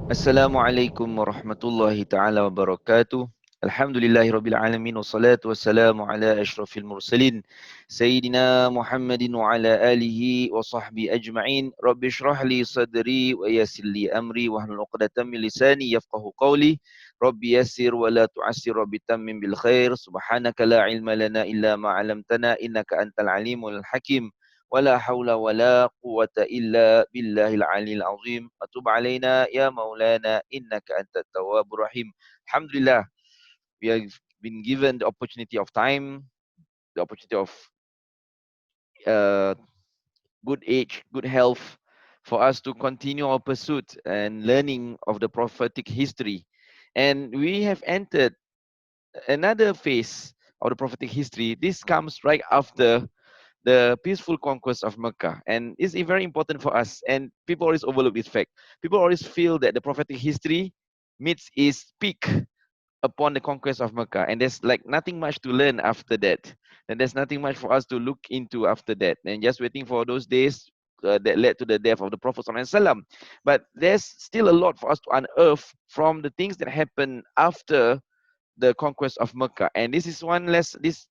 Assalamualaikum warahmatullahi ta'ala wabarakatuh. Alhamdulillahi rabbil alamin wassalatu wassalamu ala ashrafil mursalin Sayyidina Muhammadin wa ala alihi wa sahbihi ajma'in. Rabbi shrah li sadri wa yassir li amri wa hlul 'uqdatam min lisani yafqahu qawli. Rabbi yassir wa la tu'assir, rabbi tammim bil khair. Subhanaka la ilma lana illa ma 'allamtana innaka antal alimul hakim. ولا حول ولا قوة إلا بالله العلي العظيم أتوب علينا يا مولانا إنك أنت التواب الرحيم. Alhamdulillah, we have been given the opportunity of time, the opportunity of uh, good age, good health, for us to continue our pursuit and learning of the prophetic history. And we have entered another phase of the prophetic history. This comes right after the peaceful conquest of Mecca. And it's very important for us. And people always overlook this fact. People always feel that the prophetic history meets its peak upon the conquest of Mecca. And there's like nothing much to learn after that. And there's nothing much for us to look into after that. And just waiting for those days that led to the death of the Prophet ﷺ. But there's still a lot for us to unearth from the things that happened after the conquest of Mecca. And this is one less, this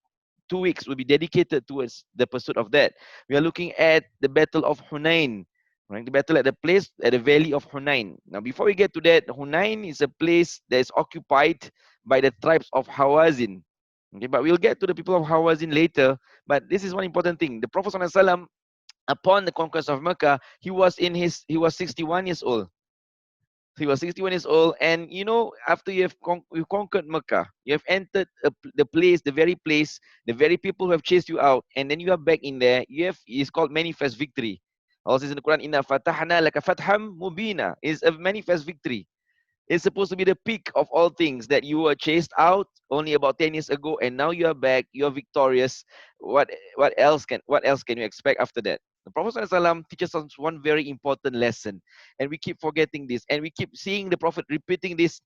2 weeks will be dedicated towards the pursuit of that. We are looking at the Battle of Hunain, right? The battle at the place, at the valley of Hunain. Now, before we get to that, Hunain is a place that is occupied by the tribes of Hawazin. Okay, but we'll get to the people of Hawazin later. But this is one important thing. The Prophet ﷺ, upon the conquest of Mecca, he was 61 years old. He was 61 years old, and you know, after you've conquered Mecca, you have entered the place, the very place, the very people who have chased you out, and then you are back in there. You have, it's called manifest victory. Also says in the Quran, "Inna fatahna laka fatham mubina," is a manifest victory. It's supposed to be the peak of all things, that you were chased out only about 10 years ago, and now you are back, you are victorious. What else can you expect after that? The Prophet ﷺ teaches us one very important lesson, and we keep forgetting this, and we keep seeing the Prophet repeating this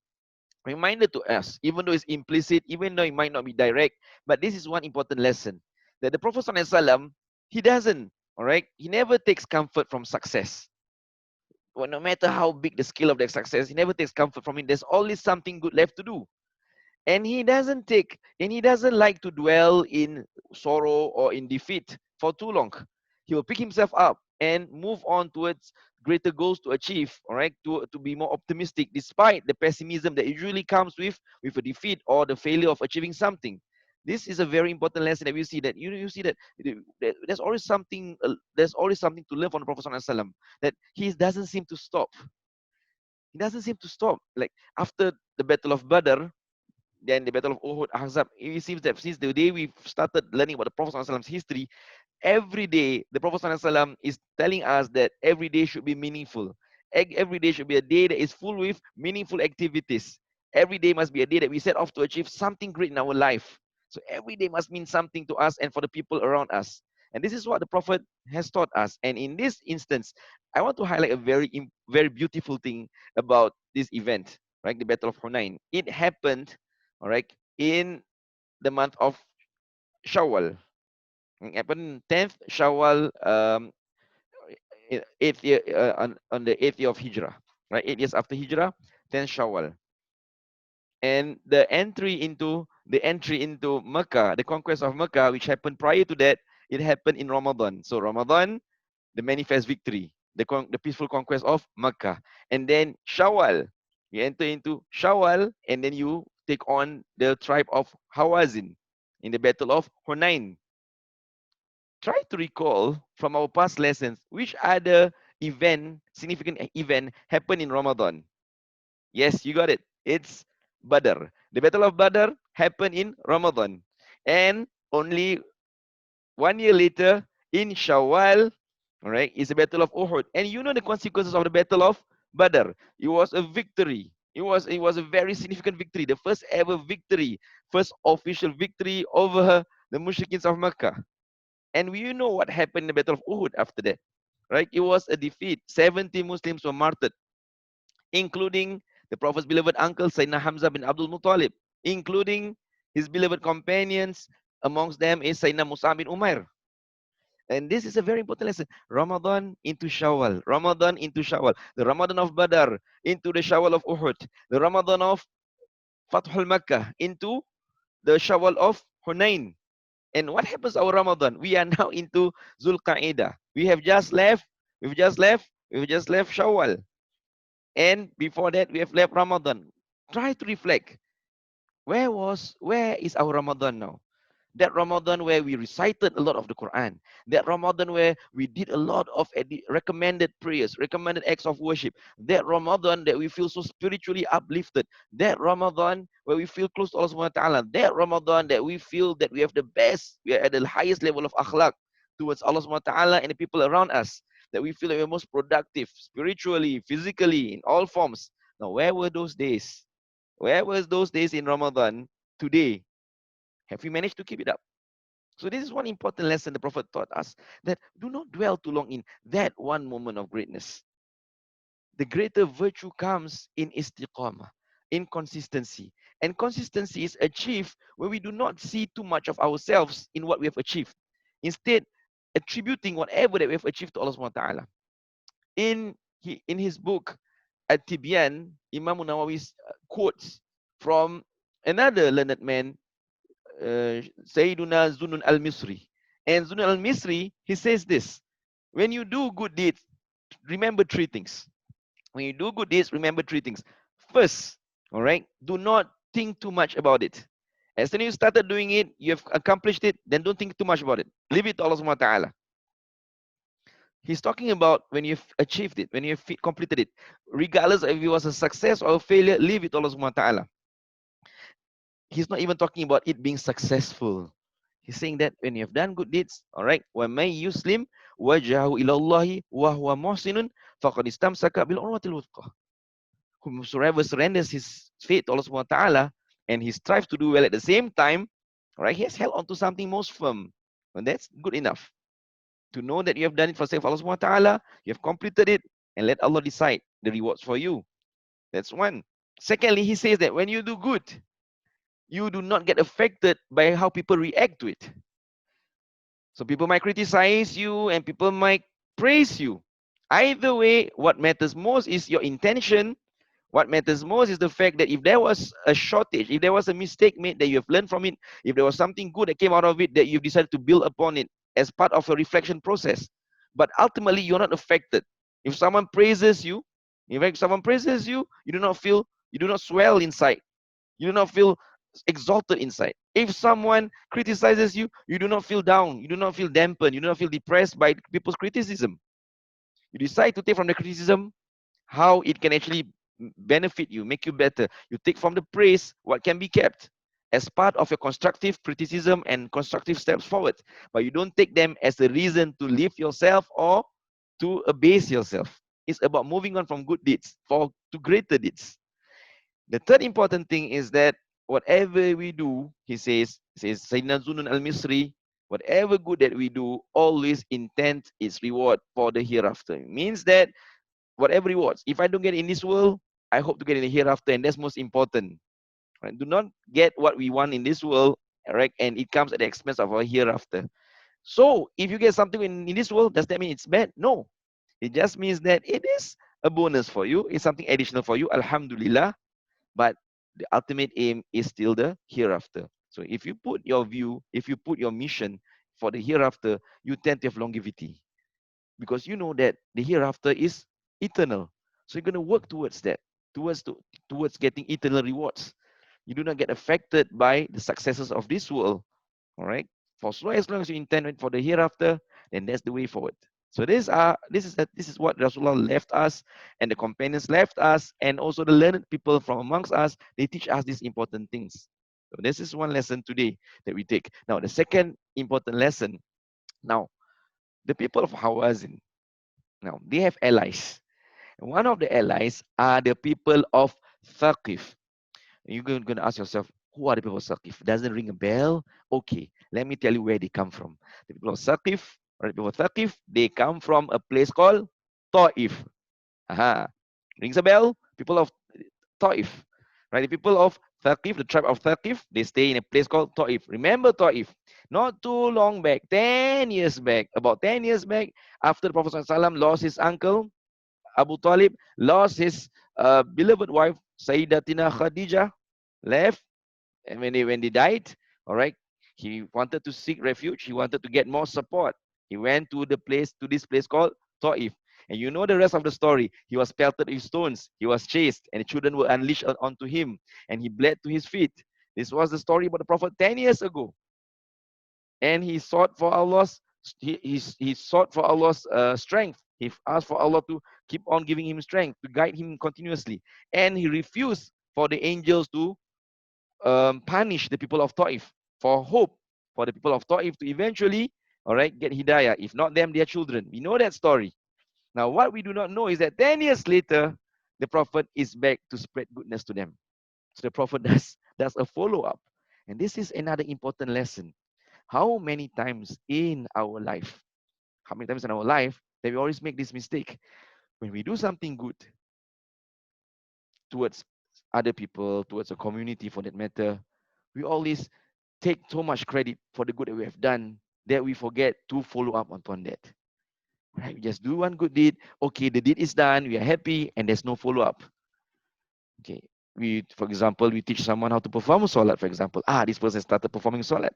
reminder to us, even though it's implicit, even though it might not be direct, but this is one important lesson, that the Prophet ﷺ, he doesn't, all right, he never takes comfort from success. Well, no matter how big the scale of that success, he never takes comfort from it. There's always something good left to do. And he doesn't like to dwell in sorrow or in defeat for too long. He will pick himself up and move on towards greater goals to achieve, all right, to be more optimistic despite the pessimism that usually comes with a defeat or the failure of achieving something. This is a very important lesson that we see, that you see that there's always something to learn from the Prophet ﷺ, that he doesn't seem to stop. He doesn't seem to stop. Like after the Battle of Badr, then the Battle of Uhud, Ahzab, it seems that since the day we started learning about the Prophet ﷺ's history, every day the Prophet ﷺ is telling us that every day should be meaningful. Every day should be a day that is full with meaningful activities. Every day must be a day that we set off to achieve something great in our life. So every day must mean something to us and for the people around us. And this is what the Prophet has taught us. And in this instance, I want to highlight a very beautiful thing about this event, right? The Battle of Hunain. It happened, all right, in the month of Shawwal. It happened 10th Shawwal, 8th year, on the 8th year of Hijrah, right? 8 years after Hijrah, 10th Shawwal. And the entry into Mecca, the conquest of Mecca, which happened prior to that, it happened in Ramadan. So Ramadan, the manifest victory, the peaceful conquest of Mecca. And then Shawwal, you enter into Shawwal, and then you take on the tribe of Hawazin in the Battle of Hunain. Try to recall from our past lessons which other significant event happened in Ramadan. Yes, you got it. It's Badr. The Battle of Badr happened in Ramadan. And only 1 year later, in Shawwal, all right, is the Battle of Uhud. And you know the consequences of the Battle of Badr. It was a victory. It was a very significant victory. The first ever victory, first official victory over the Mushrikins of Makkah. And you know what happened in the Battle of Uhud after that, right? It was a defeat. 70 Muslims were martyred, including the Prophet's beloved uncle, Sayyidina Hamza bin Abdul Muttalib, including his beloved companions. Amongst them is Sayyidina Mus'ab bin Umair. And this is a very important lesson. Ramadan into Shawwal. Ramadan into Shawwal. The Ramadan of Badr into the Shawwal of Uhud. The Ramadan of Fathul Makkah into the Shawwal of Hunain. And what happens our Ramadan? We are now into Zulqa'edah. We have just left, we've just left Shawwal. And before that, we have left Ramadan. Try to reflect. Where is our Ramadan now? That Ramadan where we recited a lot of the Quran. That Ramadan where we did a lot of recommended prayers, recommended acts of worship. That Ramadan that we feel so spiritually uplifted. That Ramadan where we feel close to Allah subhanahu wa ta'ala. That Ramadan that we feel that we have the best, we are at the highest level of akhlaq towards Allah subhanahu wa ta'ala and the people around us. That we feel that we're most productive spiritually, physically, in all forms. Now, where were those days? Where was those days in Ramadan today? Have we managed to keep it up? So this is one important lesson the Prophet taught us, that do not dwell too long in that one moment of greatness. The greater virtue comes in istiqamah, in consistency. And consistency is achieved when we do not see too much of ourselves in what we have achieved. Instead, attributing whatever that we have achieved to Allah subhanahu wa ta'ala. In his book, At-Tibyan, Imam Nawawi quotes from another learned man, Sayyiduna Zunun al-Misri. And Zunun al-Misri, he says this: when you do good deeds, remember three things. When you do good deeds, remember three things. First, all right, do not think too much about it. As soon as you started doing it, you have accomplished it, then don't think too much about it. Leave it to Allah subhanahu wa ta'ala. He's talking about when you've achieved it, when you've completed it. Regardless if it was a success or a failure, leave it to Allah subhanahu wa ta'ala. He's not even talking about it being successful. He's saying that when you have done good deeds, all right, وَمَنْ يُسْلِمْ وَجْهَهُ إِلَى اللَّهِ وَهُوَ مُحْسِنٌ فَقَدْ اسْتَمْسَكَ بِالْعُرْوَةِ الْوُثْقَى. Whomsoever surrenders his faith to Allah subhanahu wa ta'ala and he strives to do well at the same time, all right, he has held on to something most firm. And that's good enough. To know that you have done it for the sake of Allah subhanahu wa ta'ala, you have completed it, and let Allah decide the rewards for you. That's one. Secondly, he says that when you do good, you do not get affected by how people react to it. So people might criticize you and people might praise you. Either way, what matters most is your intention. What matters most is the fact that if there was a shortage, if there was a mistake made, that you have learned from it, if there was something good that came out of it, that you've decided to build upon it as part of a reflection process. But ultimately, you're not affected. If someone praises you, in fact, someone praises you, you do not swell inside. You do not feel exalted inside. If someone criticizes you, you do not feel down. You do not feel dampened. You do not feel depressed by people's criticism. You decide to take from the criticism how it can actually benefit you, make you better. You take from the praise what can be kept as part of your constructive criticism and constructive steps forward. But you don't take them as a reason to lift yourself or to abase yourself. It's about moving on from good deeds to greater deeds. The third important thing is that whatever we do, says Sayyidina Zunun al-Misri, whatever good that we do, always intend its reward for the hereafter. It means that whatever rewards, if I don't get it in this world, I hope to get it in the hereafter, and that's most important. Right? Do not get what we want in this world, right? And it comes at the expense of our hereafter. So if you get something in this world, does that mean it's bad? No. It just means that it is a bonus for you. It's something additional for you. Alhamdulillah. But the ultimate aim is still the hereafter. So if you put your view, if you put your mission for the hereafter, you tend to have longevity, because you know that the hereafter is eternal. So you're going to work towards that, towards getting eternal rewards. You do not get affected by the successes of this world. All right. For as long as you intend it for the hereafter, then that's the way forward. So this is what Rasulullah left us, and the companions left us, and also the learned people from amongst us. They teach us these important things. So this is one lesson today that we take. Now the second important lesson. Now the people of Hawazin. Now they have allies. And one of the allies are the people of Thaqif. You're going to ask yourself, who are the people of Saqif? Doesn't ring a bell? Okay, let me tell you where they come from. The people of Saqif, or the people of Saqif, they come from a place called Ta'if. Aha. Rings a bell? People of Ta'if. Right? The people of Thaqif, the tribe of Thaqif, they stay in a place called Ta'if. Remember Ta'if? Not too long back, 10 years back, about 10 years back, after the Prophet ﷺ lost his uncle, Abu Talib, lost his beloved wife, Sayyidatina Khadijah, left, and when they died, all right, he wanted to seek refuge. He wanted to get more support. He went to this place called Ta'if. And you know the rest of the story. He was pelted with stones. He was chased, and the children were unleashed onto him, and he bled to his feet. This was the story about the Prophet 10 years ago. And he sought for Allah's he sought for Allah's strength. He asked for Allah to keep on giving him strength, to guide him continuously. And he refused for the angels to punish the people of Ta'if, for hope for the people of Ta'if to eventually, all right, get hidayah. If not them, their children. We know that story. Now, what we do not know is that 10 years later, the Prophet is back to spread goodness to them. So the Prophet does a follow-up. And this is another important lesson. How many times in our life, that we always make this mistake? When we do something good towards other people, towards a community for that matter, we always take so much credit for the good that we have done that we forget to follow up on that. Right? We just do one good deed. Okay, the deed is done. We are happy, and there's no follow up. Okay. For example, we teach someone how to perform salat. For example, this person started performing salat,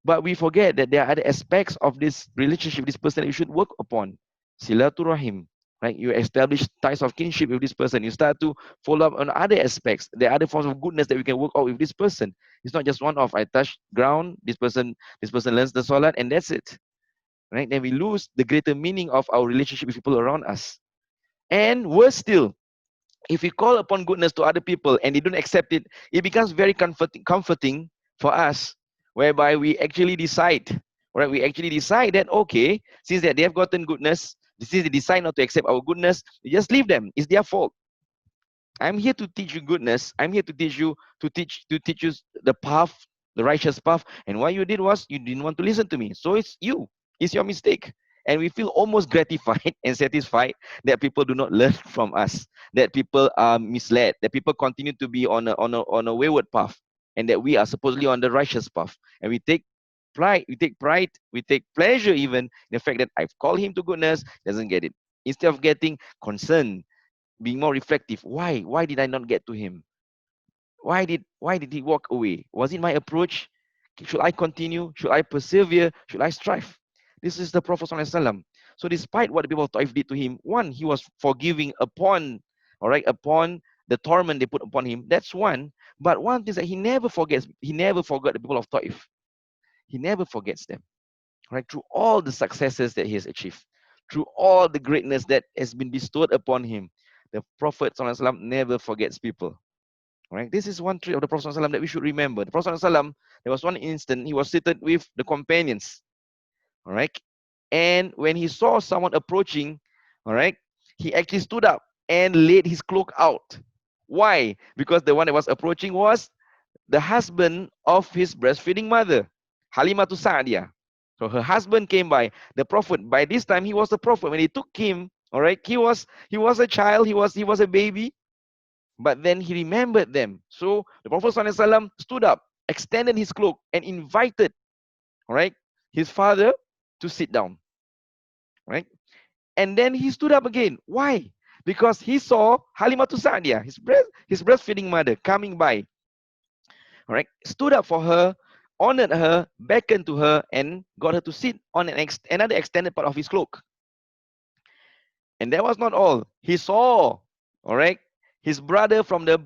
but we forget that there are other aspects of this relationship, this person that you should work upon. Silaturahim, right? You establish ties of kinship with this person. You start to follow up on other aspects. There are other forms of goodness that we can work out with this person. It's not just one off. I touch ground. This person learns the salat, and that's it. Right? Then we lose the greater meaning of our relationship with people around us. And worse still, if we call upon goodness to other people and they don't accept it, it becomes very comforting for us, whereby we actually decide, right? We actually decide that, okay, since that they have gotten goodness, since they decide not to accept our goodness, we just leave them. It's their fault. I'm here to teach you goodness. I'm here to teach you the path, the righteous path. And what you did was you didn't want to listen to me. So it's you. It's your mistake. And we feel almost gratified and satisfied that people do not learn from us, that people are misled, that people continue to be on a wayward path, and that we are supposedly on the righteous path. And we take pride, we take pleasure even in the fact that I've called him to goodness, doesn't get it. Instead of getting concerned, being more reflective. Why did I not get to him? Why did he walk away? Was it my approach? Should I continue? Should I persevere? Should I strive? This is the Prophet ﷺ. So despite what the people of Taif did to him, one, he was forgiving upon the torment they put upon him. That's one. But one thing is that he never forgot the people of Taif. He never forgets them. Right? Through all the successes that he has achieved, through all the greatness that has been bestowed upon him, the Prophet ﷺ never forgets people. Right? This is one trait of the Prophet ﷺ that we should remember. The Prophet ﷺ, there was one instant he was seated with the companions. All right. And when he saw someone approaching, all right, he actually stood up and laid his cloak out. Why? Because the one that was approaching was the husband of his breastfeeding mother, Halimatu Sa'diyah. So her husband came by. The Prophet, by this time, he was the Prophet. When he took him, all right, he was a child, he was a baby, but then he remembered them. So the Prophet ﷺ stood up, extended his cloak, and invited, all right, his father to sit down. Right? And then he stood up again. Why? Because he saw Halimatu Sa'diyah, his breastfeeding mother, coming by. All right, stood up for her, honored her, beckoned to her, and got her to sit on another extended part of his cloak. And that was not all. He saw, all right, his brother from the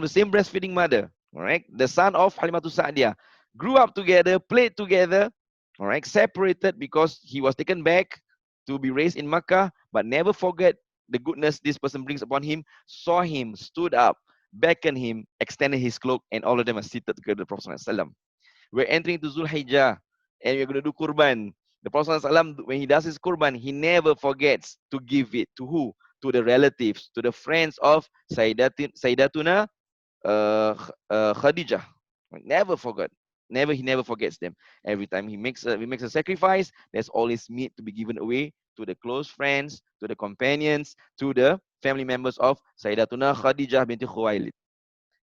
same breastfeeding mother, all right, the son of Halimatu Sa'diyah, grew up together, played together, all right, separated because he was taken back to be raised in Makkah, but never forget the goodness this person brings upon him, saw him, stood up, beckoned him, extended his cloak, and all of them are seated together with the Prophet ﷺ. We're entering to Zulhijjah, and we're going to do Qurban. The Prophet ﷺ, when he does his Qurban, he never forgets to give it to who? To the relatives, to the friends of Sayyidatuna Khadijah. Never forgot. He never forgets them. Every time he makes a sacrifice, there's always meat to be given away to the close friends, to the companions, to the family members of Sayyidatuna Khadijah binti Khuwailid.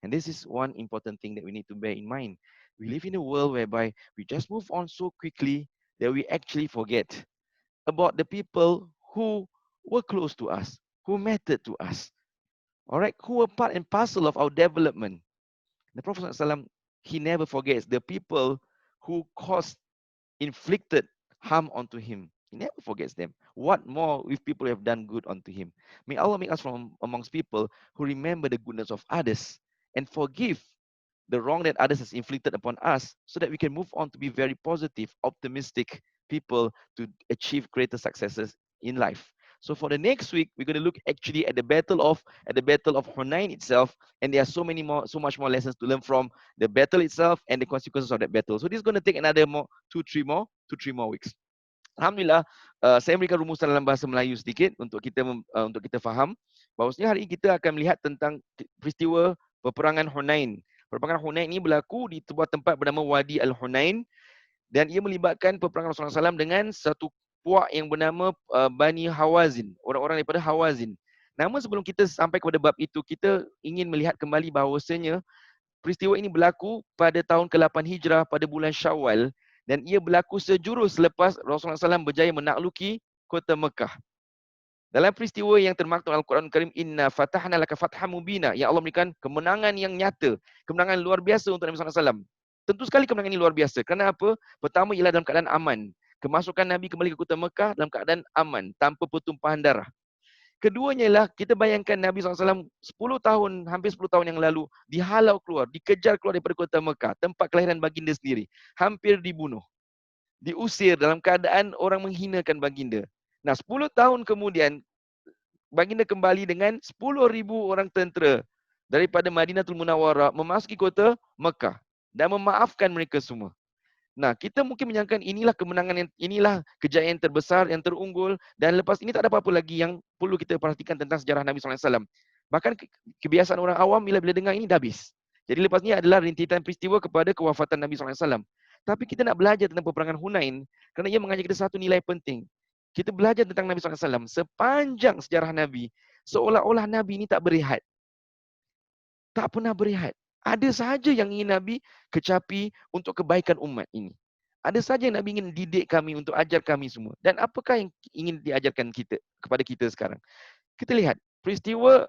And this is one important thing that we need to bear in mind. We live in a world whereby we just move on so quickly that we actually forget about the people who were close to us, who mattered to us, all right, who were part and parcel of our development. The Prophet ﷺ, he never forgets the people who caused, inflicted harm onto him. He never forgets them. What more if people have done good unto him? May Allah make us from amongst people who remember the goodness of others and forgive the wrong that others has inflicted upon us, so that we can move on to be very positive, optimistic people to achieve greater successes in life. So for the next week, we're going to look actually at the battle of Hunain itself, and there are so much more lessons to learn from the battle itself and the consequences of that battle. So this is going to take another two, three more weeks. Alhamdulillah, saya berikan rumusan dalam bahasa Melayu sedikit untuk kita faham. Bahawasanya hari ini kita akan melihat tentang peristiwa peperangan Hunain. Peperangan Hunain ini berlaku di sebuah tempat bernama Wadi Al-Hunain, dan ia melibatkan peperangan Rasulullah SAW dengan satu puak yang bernama Bani Hawazin, orang-orang daripada Hawazin. Namun sebelum kita sampai kepada bab itu, kita ingin melihat kembali bahawasanya peristiwa ini berlaku pada tahun ke-8 Hijrah pada bulan Syawal, dan ia berlaku sejurus selepas Rasulullah SAW berjaya menakluki kota Mekah. Dalam peristiwa yang termaktub dalam Al-Quran Karim, Inna fatahna laka fatham mubina, yang Allah berikan kemenangan yang nyata, kemenangan luar biasa untuk Nabi SAW. Tentu sekali kemenangan ini luar biasa. Kerana apa? Pertama ialah dalam keadaan aman. Kemasukan Nabi kembali ke kota Mekah dalam keadaan aman, tanpa pertumpahan darah. Keduanya ialah, kita bayangkan Nabi SAW 10 tahun, hampir 10 tahun yang lalu, dihalau keluar, dikejar keluar daripada kota Mekah, tempat kelahiran baginda sendiri. Hampir dibunuh. Diusir dalam keadaan orang menghinakan baginda. Nah, 10 tahun kemudian, baginda kembali dengan 10,000 orang tentera daripada Madinatul Munawwarah memasuki kota Mekah dan memaafkan mereka semua. Nah, kita mungkin menyangka inilah kemenangan, inilah kejayaan terbesar yang terunggul, dan lepas ini tak ada apa-apa lagi yang perlu kita perhatikan tentang sejarah Nabi SAW. Bahkan kebiasaan orang awam bila dengar ini dah habis. Jadi lepas ini adalah rintitan peristiwa kepada kewafatan Nabi SAW. Tapi kita nak belajar tentang peperangan Hunain kerana ia mengajar kita satu nilai penting. Kita belajar tentang Nabi SAW sepanjang sejarah Nabi, seolah-olah Nabi ini tak berehat. Tak pernah berehat. Ada sahaja yang ingin Nabi kecapi untuk kebaikan umat ini. Ada sahaja yang Nabi ingin didik kami untuk ajar kami semua. Dan apakah yang ingin diajarkan kita kepada kita sekarang? Kita lihat peristiwa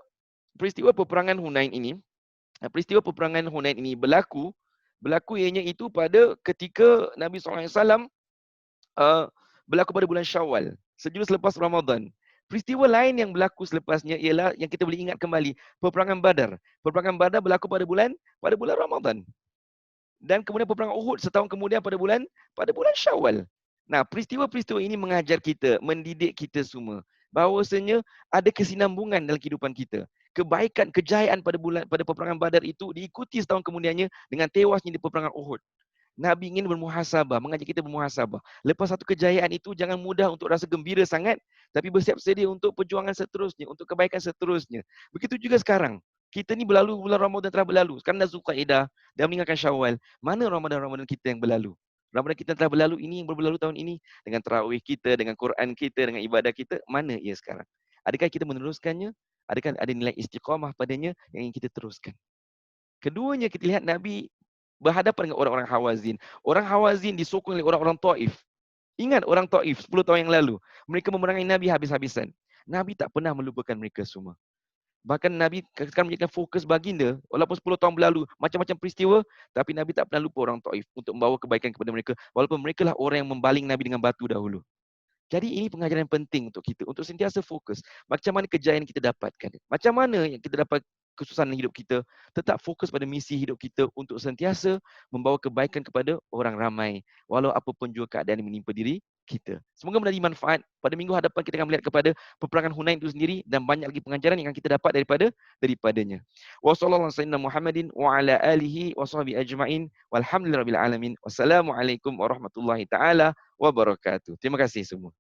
peperangan Hunain ini. Peristiwa peperangan Hunain ini berlaku ianya itu pada ketika Nabi SAW berlaku pada bulan Syawal, sejurus selepas Ramadan. Peristiwa lain yang berlaku selepasnya ialah yang kita boleh ingat kembali, peperangan Badar. Peperangan Badar berlaku pada bulan Ramadan. Dan kemudian peperangan Uhud setahun kemudian pada bulan Syawal. Nah, peristiwa-peristiwa ini mengajar kita, mendidik kita semua bahawasanya ada kesinambungan dalam kehidupan kita. Kebaikan, kejayaan pada peperangan Badar itu diikuti setahun kemudiannya dengan tewasnya di peperangan Uhud. Nabi ingin bermuhasabah, mengajak kita bermuhasabah. Lepas satu kejayaan itu, jangan mudah untuk rasa gembira sangat, tapi bersiap sedia untuk perjuangan seterusnya, untuk kebaikan seterusnya. Begitu juga sekarang. Kita ni berlalu, bulan Ramadan telah berlalu. Sekarang dah Zulkaidah, dah meninggalkan Syawal. Mana Ramadan kita yang berlalu? Ramadan kita telah berlalu, ini yang berlalu tahun ini. Dengan tarawih kita, dengan Quran kita, dengan ibadah kita, mana ia sekarang? Adakah kita meneruskannya? Adakah ada nilai istiqamah padanya yang ingin kita teruskan? Keduanya, kita lihat Nabi berhadapan dengan orang-orang Hawazin. Orang Hawazin disokong oleh orang-orang Taif. Ingat orang Taif 10 tahun yang lalu. Mereka memerangi Nabi habis-habisan. Nabi tak pernah melupakan mereka semua. Bahkan Nabi sekarang menjadikan fokus baginda. Walaupun 10 tahun berlalu, macam-macam peristiwa, tapi Nabi tak pernah lupa orang Taif untuk membawa kebaikan kepada mereka. Walaupun mereka lah orang yang membaling Nabi dengan batu dahulu. Jadi ini pengajaran yang penting untuk kita, untuk sentiasa fokus. Macam mana kejayaan kita dapatkan? Macam mana yang kita dapat kesusahan hidup kita? Tetap fokus pada misi hidup kita untuk sentiasa membawa kebaikan kepada orang ramai, walau apapun juga keadaan yang menimpa diri kita. Semoga menjadi manfaat. Pada minggu hadapan kita akan melihat kepada peperangan Hunain itu sendiri dan banyak lagi pengajaran yang akan kita dapat daripadanya. Wassallallahu alaihi Muhammadin wa ala alihi wa sahbihi ajma'in. Walhamdulillahirabbil alamin. Wassalamualaikum warahmatullahi taala wabarakatuh. Terima kasih semua.